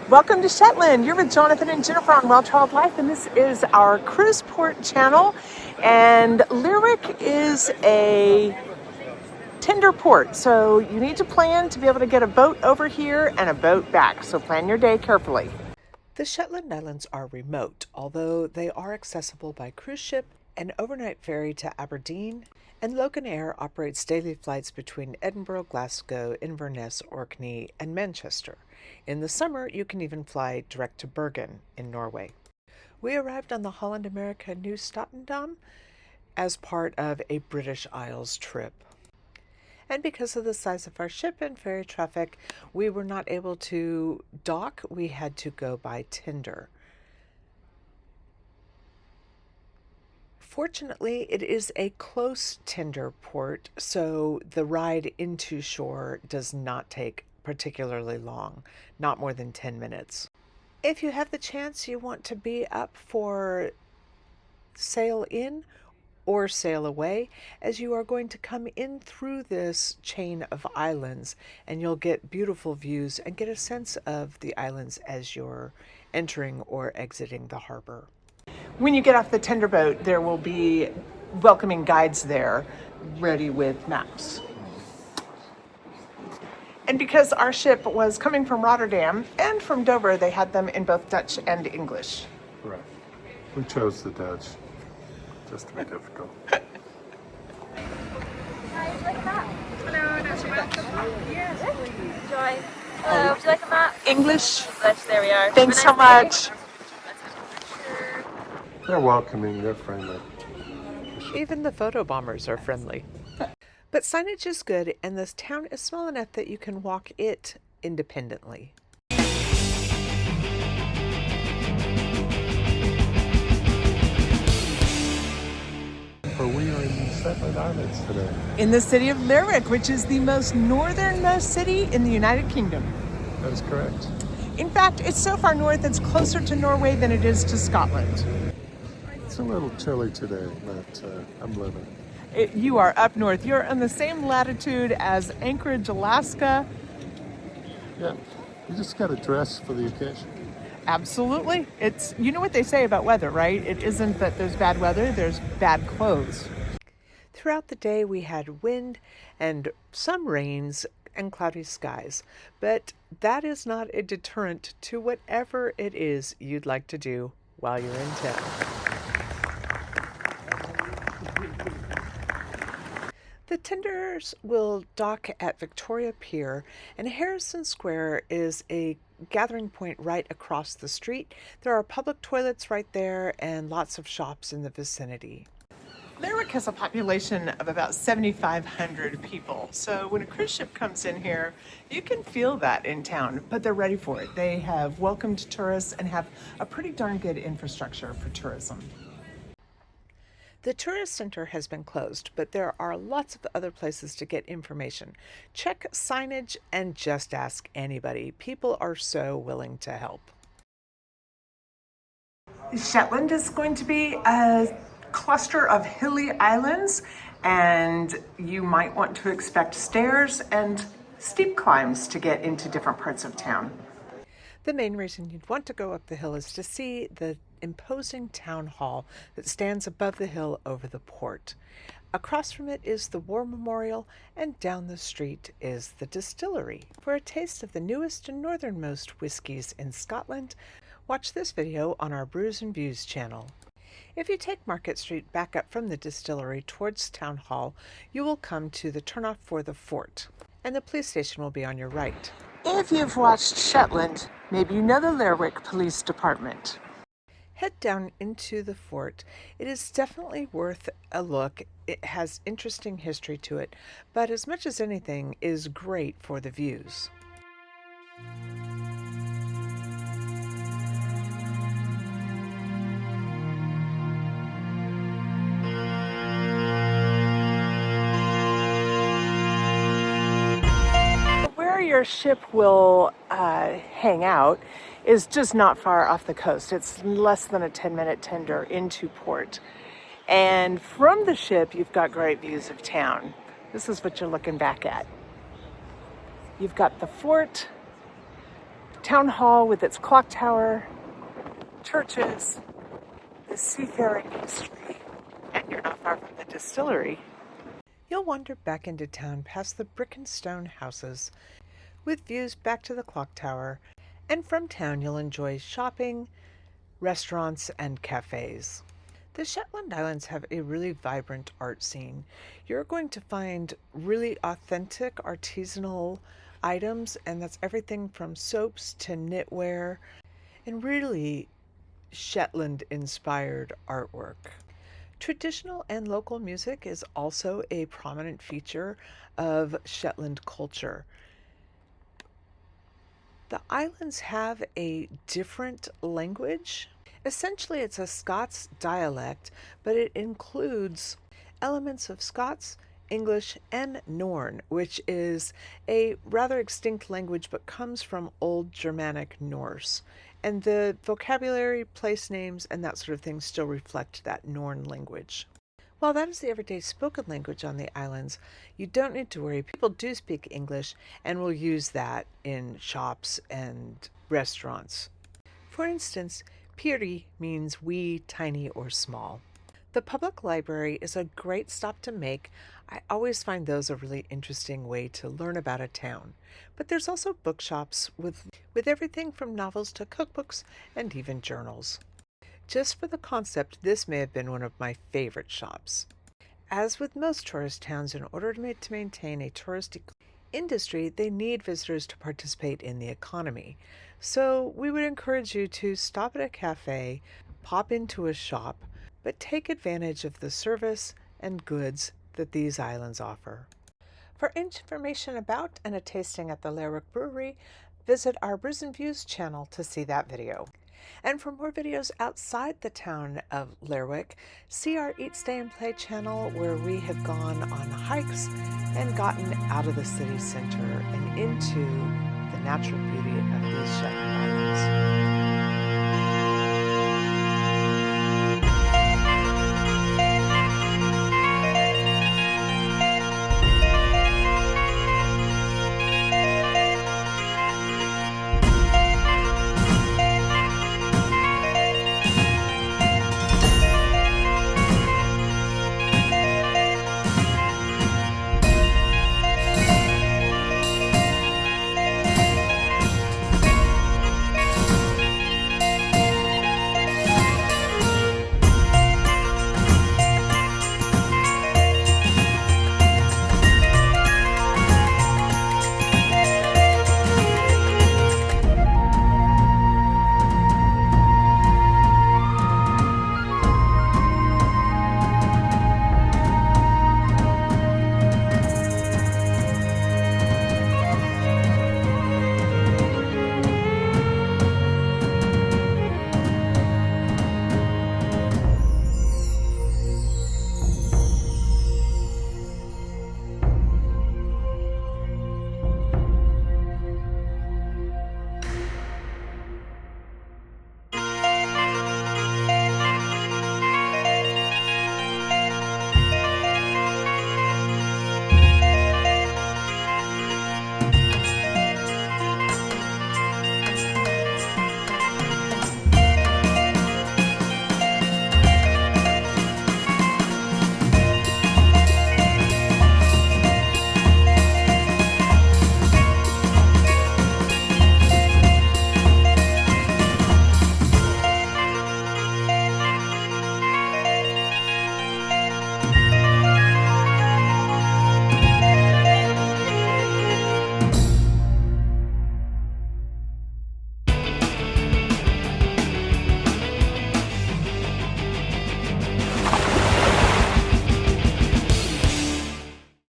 Welcome to Shetland. You're with Jonathan and Jennifer on Well Traveled Life, and this is our cruise port channel. And Lerwick is a tender port, so you need to plan to be able to get a boat over here and a boat back. So plan your day carefully. The Shetland Islands are remote, although they are accessible by cruise ship, an overnight ferry to Aberdeen, and Loganair operates daily flights between Edinburgh, Glasgow, Inverness, Orkney, and Manchester. In the summer, you can even fly direct to Bergen in Norway. We arrived on the Holland America New Statendam as part of a British Isles trip. And because of the size of our ship and ferry traffic, we were not able to dock. We had to go by tender. Fortunately, it is a close tender port, so the ride into shore does not take particularly long, not more than 10 minutes. If you have the chance, you want to be up for sail in or sail away, as you are going to come in through this chain of islands and you'll get beautiful views and get a sense of the islands as you're entering or exiting the harbor. When you get off the tender boat, there will be welcoming guides there ready with maps. And because our ship was coming from Rotterdam and from Dover, they had them in both Dutch and English. Right. We chose the Dutch, just to be difficult. Hi, would you like a map? Hello, that's your map. Yes, please. Joy. Hello, would you like a map? English. English, there we are. Thanks so much. They're welcoming, they're friendly. Even the photo bombers are friendly. But signage is good, and this town is small enough that you can walk it independently. For we are in the Shetland Islands today. In the city of Lerwick, which is the most northernmost city in the United Kingdom. That is correct. In fact, it's so far north it's closer to Norway than it is to Scotland. It's a little chilly today, but I'm living. You are up north. You're on the same latitude as Anchorage, Alaska. Yeah, you just got to dress for the occasion. Absolutely. It's, you know what they say about weather, right? It isn't that there's bad weather, there's bad clothes. Throughout the day we had wind and some rains and cloudy skies, but that is not a deterrent to whatever it is you'd like to do while you're in town. The tenders will dock at Victoria Pier, and Harrison Square is a gathering point right across the street. There are public toilets right there and lots of shops in the vicinity. Lerwick has a population of about 7,500 people, so when a cruise ship comes in here, you can feel that in town, but they're ready for it. They have welcomed tourists and have a pretty darn good infrastructure for tourism. The tourist center has been closed, but there are lots of other places to get information. Check signage and just ask anybody. People are so willing to help. Shetland is going to be a cluster of hilly islands, and you might want to expect stairs and steep climbs to get into different parts of town. The main reason you'd want to go up the hill is to see the imposing town hall that stands above the hill over the port. Across from it is the War Memorial, and down the street is the distillery. For a taste of the newest and northernmost whiskies in Scotland, watch this video on our Brews and Views channel. If you take Market Street back up from the distillery towards Town Hall, you will come to the turnoff for the fort, and the police station will be on your right. If you've watched Shetland, maybe you know the Lerwick Police Department. Head down into the fort. It is definitely worth a look. It has interesting history to it, but as much as anything is great for the views. Where your ship will hang out is just not far off the coast. It's less than a 10-minute tender into port. And from the ship, you've got great views of town. This is what you're looking back at. You've got the fort, town hall with its clock tower, churches, the seafaring history, and you're not far from the distillery. You'll wander back into town past the brick and stone houses with views back to the clock tower, and from town you'll enjoy shopping, restaurants, and cafes. The Shetland Islands have a really vibrant art scene. You're going to find really authentic artisanal items, and that's everything from soaps to knitwear and really Shetland-inspired artwork. Traditional and local music is also a prominent feature of Shetland culture. The islands have a different language. Essentially, it's a Scots dialect, but it includes elements of Scots, English, and Norn, which is a rather extinct language but comes from Old Germanic Norse. And the vocabulary, place names, and that sort of thing still reflect that Norn language. While that is the everyday spoken language on the islands, you don't need to worry. People do speak English and will use that in shops and restaurants. For instance, Piri means wee, tiny, or small. The public library is a great stop to make. I always find those a really interesting way to learn about a town. But there's also bookshops with everything from novels to cookbooks and even journals. Just for the concept, this may have been one of my favorite shops. As with most tourist towns, in order to maintain a touristy industry, they need visitors to participate in the economy. So we would encourage you to stop at a cafe, pop into a shop, but take advantage of the service and goods that these islands offer. For information about and a tasting at the Lerwick Brewery, visit our Brews and Views channel to see that video. And for more videos outside the town of Lerwick, see our Eat, Stay, and Play channel, where we have gone on hikes and gotten out of the city center and into the natural beauty of these shells.